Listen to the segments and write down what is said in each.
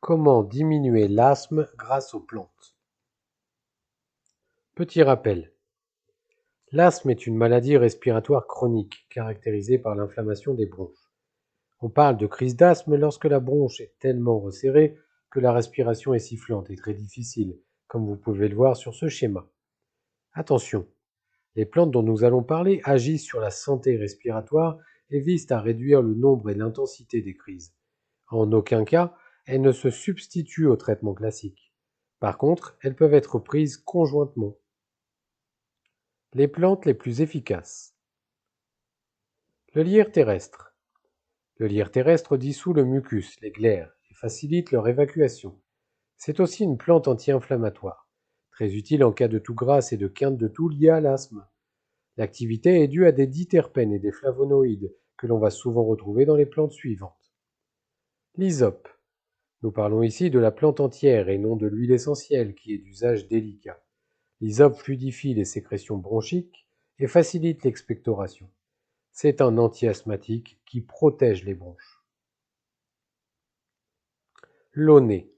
Comment diminuer l'asthme grâce aux plantes? Petit rappel. L'asthme est une maladie respiratoire chronique caractérisée par l'inflammation des bronches. On parle de crise d'asthme lorsque la bronche est tellement resserrée que la respiration est sifflante et très difficile, comme vous pouvez le voir sur ce schéma. Attention, les plantes dont nous allons parler agissent sur la santé respiratoire et visent à réduire le nombre et l'intensité des crises. En aucun cas, elles ne se substituent au traitement classique. Par contre, elles peuvent être prises conjointement. Les plantes les plus efficaces. Le lierre terrestre. Le lierre terrestre dissout le mucus, les glaires, et facilite leur évacuation. C'est aussi une plante anti-inflammatoire, très utile en cas de toux grasse et de quinte de toux liée à l'asthme. L'activité est due à des diterpènes et des flavonoïdes que l'on va souvent retrouver dans les plantes suivantes. L'hysope. Nous parlons ici de la plante entière et non de l'huile essentielle qui est d'usage délicat. L'hysope fluidifie les sécrétions bronchiques et facilite l'expectoration. C'est un anti-asthmatique qui protège les bronches. L'aunée.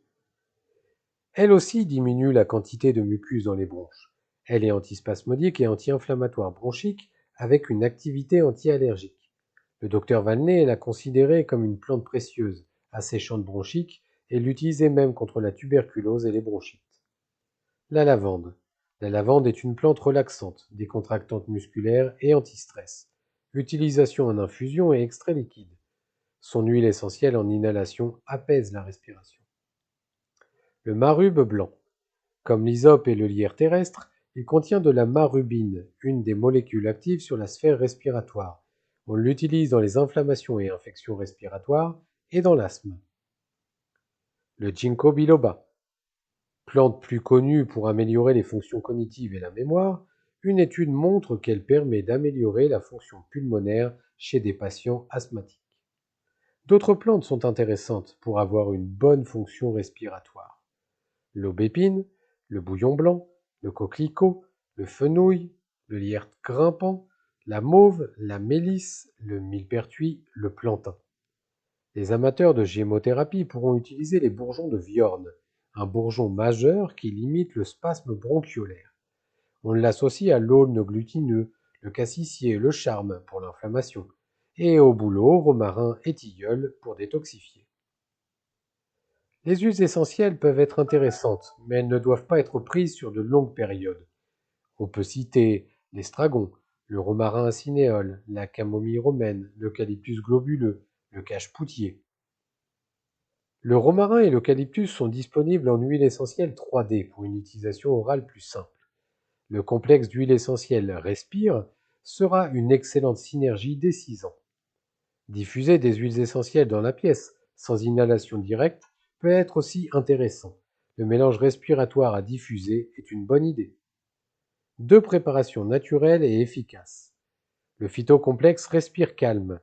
Elle aussi diminue la quantité de mucus dans les bronches. Elle est antispasmodique et anti-inflammatoire bronchique avec une activité anti-allergique. Le docteur Valnet l'a considérée comme une plante précieuse, asséchante bronchique, et l'utilisait même contre la tuberculose et les bronchites. La lavande. La lavande est une plante relaxante, décontractante musculaire et anti-stress. Utilisation en infusion et extrait liquide. Son huile essentielle en inhalation apaise la respiration. Le marube blanc. Comme l'hysope et le lierre terrestre, il contient de la marubine, une des molécules actives sur la sphère respiratoire. On l'utilise dans les inflammations et infections respiratoires et dans l'asthme. Le ginkgo biloba. Plante plus connue pour améliorer les fonctions cognitives et la mémoire, une étude montre qu'elle permet d'améliorer la fonction pulmonaire chez des patients asthmatiques. D'autres plantes sont intéressantes pour avoir une bonne fonction respiratoire. L'aubépine, le bouillon blanc, le coquelicot, le fenouil, le lierre grimpant, la mauve, la mélisse, le millepertuis, le plantain. Les amateurs de gémothérapie pourront utiliser les bourgeons de viorne, un bourgeon majeur qui limite le spasme bronchiolaire. On l'associe à l'aulne glutineux, le cassissier, le charme pour l'inflammation, et au bouleau, romarin et tilleul pour détoxifier. Les huiles essentielles peuvent être intéressantes, mais elles ne doivent pas être prises sur de longues périodes. On peut citer l'estragon, le romarin à cinéole, la camomille romaine, l'eucalyptus globuleux, le cache-poutier. Le romarin et l'eucalyptus sont disponibles en huile essentielle 3D pour une utilisation orale plus simple. Le complexe d'huile essentielle Respire sera une excellente synergie dès 6 ans. Diffuser des huiles essentielles dans la pièce, sans inhalation directe, peut être aussi intéressant. Le mélange respiratoire à diffuser est une bonne idée. 2 préparations naturelles et efficaces. Le phytocomplexe Respire Calme.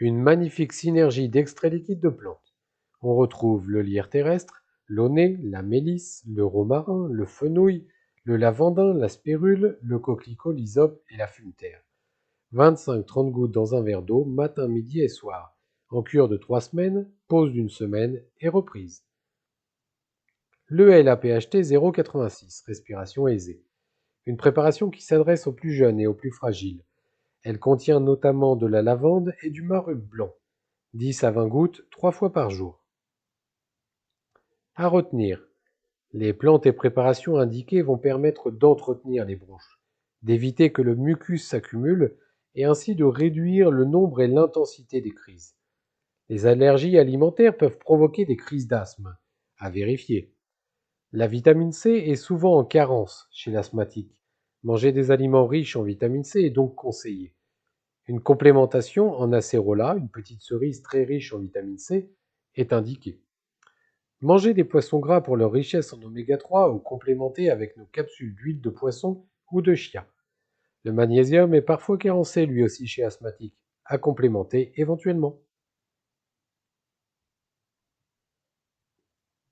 Une magnifique synergie d'extraits liquides de plantes. On retrouve le lierre terrestre, l'aunée, la mélisse, le romarin, le fenouil, le lavandin, la spérule, le coquelicot, l'hysope et la fumeterre. 25-30 gouttes dans un verre d'eau, matin, midi et soir. En cure de 3 semaines, pause d'une semaine et reprise. L'ELAPHT 0,86, respiration aisée. Une préparation qui s'adresse aux plus jeunes et aux plus fragiles. Elle contient notamment de la lavande et du marube blanc. 10 à 20 gouttes 3 fois par jour. À retenir, les plantes et préparations indiquées vont permettre d'entretenir les bronches, d'éviter que le mucus s'accumule et ainsi de réduire le nombre et l'intensité des crises. Les allergies alimentaires peuvent provoquer des crises d'asthme, à vérifier. La vitamine C est souvent en carence chez l'asthmatique. Manger des aliments riches en vitamine C est donc conseillé. Une complémentation en acérola, une petite cerise très riche en vitamine C, est indiquée. Manger des poissons gras pour leur richesse en oméga 3 ou complémenter avec nos capsules d'huile de poisson ou de chia. Le magnésium est parfois carencé lui aussi chez asthmatique, à complémenter éventuellement.